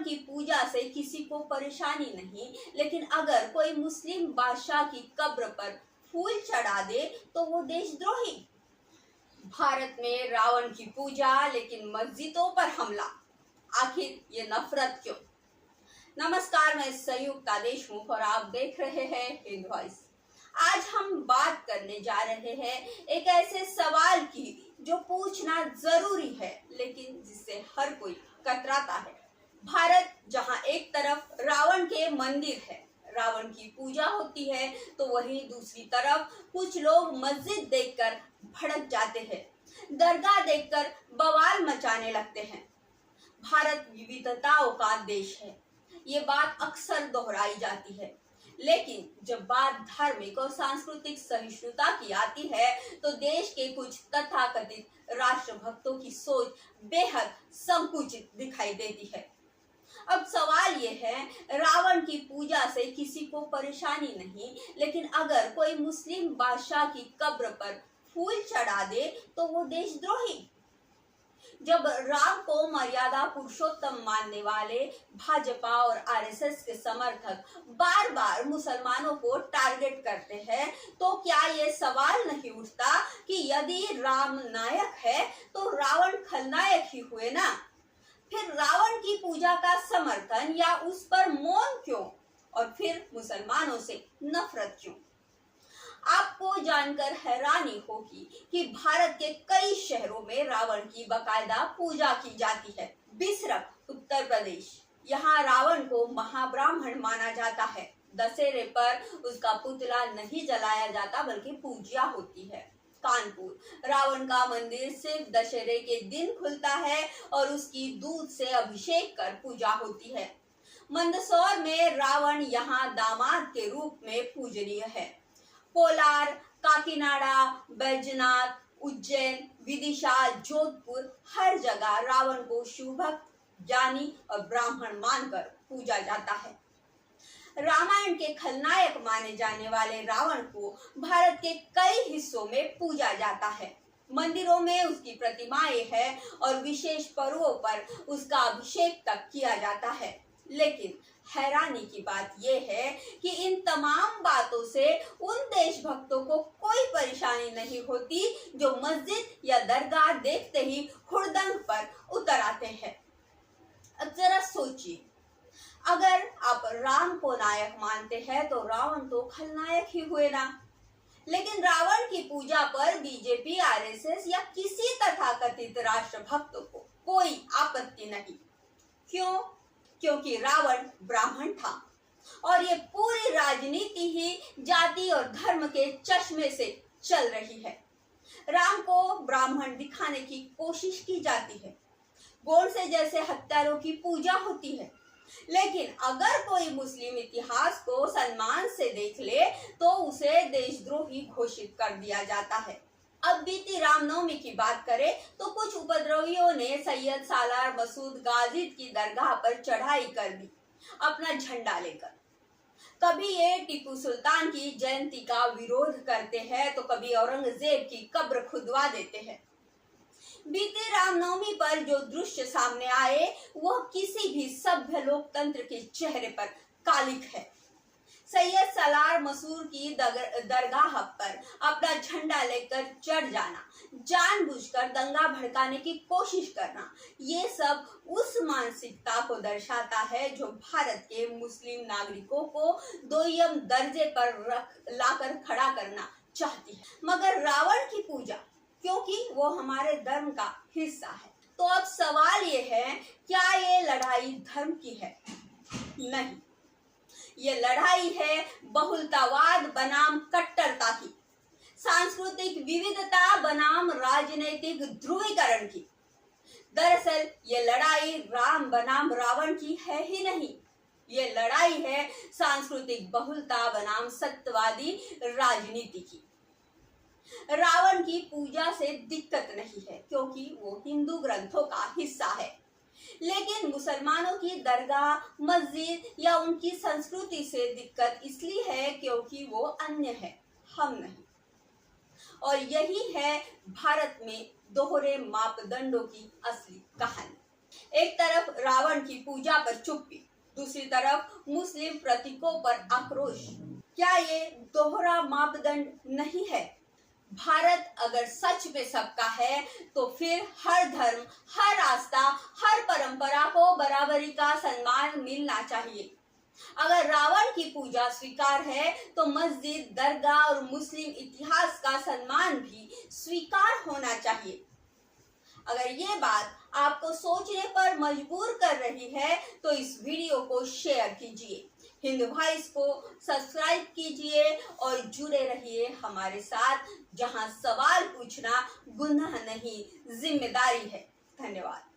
की पूजा से किसी को परेशानी नहीं, लेकिन अगर कोई मुस्लिम बादशाह की कब्र पर फूल चढ़ा दे तो वो देशद्रोही। भारत में रावण की पूजा लेकिन मस्जिदों पर हमला, आखिर ये नफरत क्यों? नमस्कार, मैं संयुक्ता देशमुख और आप देख रहे हैं हिंद वॉइस। आज हम बात करने जा रहे हैं एक ऐसे सवाल की जो पूछना जरूरी है लेकिन जिससे हर कोई कतराता है। भारत जहां एक तरफ रावण के मंदिर है, रावण की पूजा होती है, तो वहीं दूसरी तरफ कुछ लोग मस्जिद देखकर भड़क जाते हैं, दरगाह देखकर बवाल मचाने लगते हैं। भारत विविधताओं का देश है, ये बात अक्सर दोहराई जाती है, लेकिन जब बात धार्मिक और सांस्कृतिक सहिष्णुता की आती है तो देश के कुछ तथाकथित राष्ट्रभक्तों की सोच बेहद संकुचित दिखाई देती है। अब सवाल ये है, रावण की पूजा से किसी को परेशानी नहीं, लेकिन अगर कोई मुस्लिम बादशाह की कब्र पर फूल चढ़ा दे तो वो देशद्रोही। जब राम को मर्यादा पुरुषोत्तम मानने वाले भाजपा और आरएसएस के समर्थक बार बार मुसलमानों को टारगेट करते हैं, तो क्या ये सवाल नहीं उठता कि यदि राम नायक है तो रावण खलनायक ही हुए ना? फिर रावण की पूजा का समर्थन या उस पर मौन क्यों, और फिर मुसलमानों से नफरत क्यों? आपको जानकर हैरानी होगी कि भारत के कई शहरों में रावण की बाकायदा पूजा की जाती है। बिसरक, उत्तर प्रदेश, यहाँ रावण को महाब्राह्मण माना जाता है। दशहरे पर उसका पुतला नहीं जलाया जाता बल्कि पूजा होती है। कानपुर, रावण का मंदिर सिर्फ दशहरे के दिन खुलता है और उसकी दूध से अभिषेक कर पूजा होती है। मंदसौर में रावण यहाँ दामाद के रूप में पूजनीय है। कोलार, काकीनाडा, बैजनाथ, उज्जैन, विदिशा, जोधपुर, हर जगह रावण को शिवभक्त, ज्ञानी और ब्राह्मण मानकर पूजा जाता है। रामायण के खलनायक माने जाने वाले रावण को भारत के कई हिस्सों में पूजा जाता है। मंदिरों में उसकी प्रतिमाएं हैं और विशेष पर्वों पर उसका अभिषेक तक किया जाता है। लेकिन हैरानी की बात यह है कि इन तमाम बातों से उन देशभक्तों को कोई परेशानी नहीं होती जो मस्जिद या दरगाह देखते ही हुड़दंग पर उतर आते हैं। अब जरा सोचिए, अगर आप राम को नायक मानते हैं तो रावण तो खलनायक ही हुए ना? लेकिन रावण की पूजा पर बीजेपी, आरएसएस या किसी तथाकथित राष्ट्रभक्त को कोई आपत्ति नहीं। क्यों? क्योंकि रावण ब्राह्मण था और ये पूरी राजनीति ही जाति और धर्म के चश्मे से चल रही है। राम को ब्राह्मण दिखाने की कोशिश की जाती है। गोडसे जैसे हत्यारों की पूजा होती है। लेकिन अगर कोई मुस्लिम इतिहास को सम्मान से देख ले तो उसे देशद्रोही घोषित कर दिया जाता है। अब बीती रामनवमी की बात करें तो कुछ उपद्रवियों ने सैयद सालार मसूद गाजी की दरगाह पर चढ़ाई कर दी अपना झंडा लेकर। कभी ये टीपू सुल्तान की जयंती का विरोध करते हैं तो कभी औरंगजेब की कब्र खुदवा देते हैं। बीते रामनवमी पर जो दृश्य सामने आए वह किसी भी सभ्य लोकतंत्र के चेहरे पर कालिक है। सैयद सालार मसूद की दरगाह पर अपना झंडा लेकर चढ़ जाना, जानबूझकर दंगा भड़काने की कोशिश करना, ये सब उस मानसिकता को दर्शाता है जो भारत के मुस्लिम नागरिकों को दोयम दर्जे पर लाकर खड़ा करना चाहती है। मगर रावण की पूजा, क्योंकि वो हमारे धर्म का हिस्सा है। तो अब सवाल ये है, क्या ये लड़ाई धर्म की है? नहीं, ये लड़ाई है बहुलतावाद बनाम कट्टरता की, सांस्कृतिक विविधता बनाम राजनीतिक ध्रुवीकरण की। दरअसल ये लड़ाई राम बनाम रावण की है ही नहीं, ये लड़ाई है सांस्कृतिक बहुलता बनाम सत्यवादी राजनीति की। रावण की पूजा से दिक्कत नहीं है क्योंकि वो हिंदू ग्रंथों का हिस्सा है, लेकिन मुसलमानों की दरगाह, मस्जिद या उनकी संस्कृति से दिक्कत इसलिए है क्योंकि वो अन्य है, हम नहीं। और यही है भारत में दोहरे मापदंडों की असली कहानी। एक तरफ रावण की पूजा पर चुप्पी, दूसरी तरफ मुस्लिम प्रतीकों पर आक्रोश। क्या ये दोहरा मापदंड नहीं है? भारत अगर सच में सबका है तो फिर हर धर्म, हर आस्था, हर परंपरा को बराबरी का सम्मान मिलना चाहिए। अगर रावण की पूजा स्वीकार है तो मस्जिद, दरगाह और मुस्लिम इतिहास का सम्मान भी स्वीकार होना चाहिए। अगर ये बात आपको सोचने पर मजबूर कर रही है तो इस वीडियो को शेयर कीजिए, हिंदू वॉइस को सब्सक्राइब कीजिए और जुड़े रहिए हमारे साथ, जहां सवाल पूछना गुनाह नहीं, जिम्मेदारी है। धन्यवाद।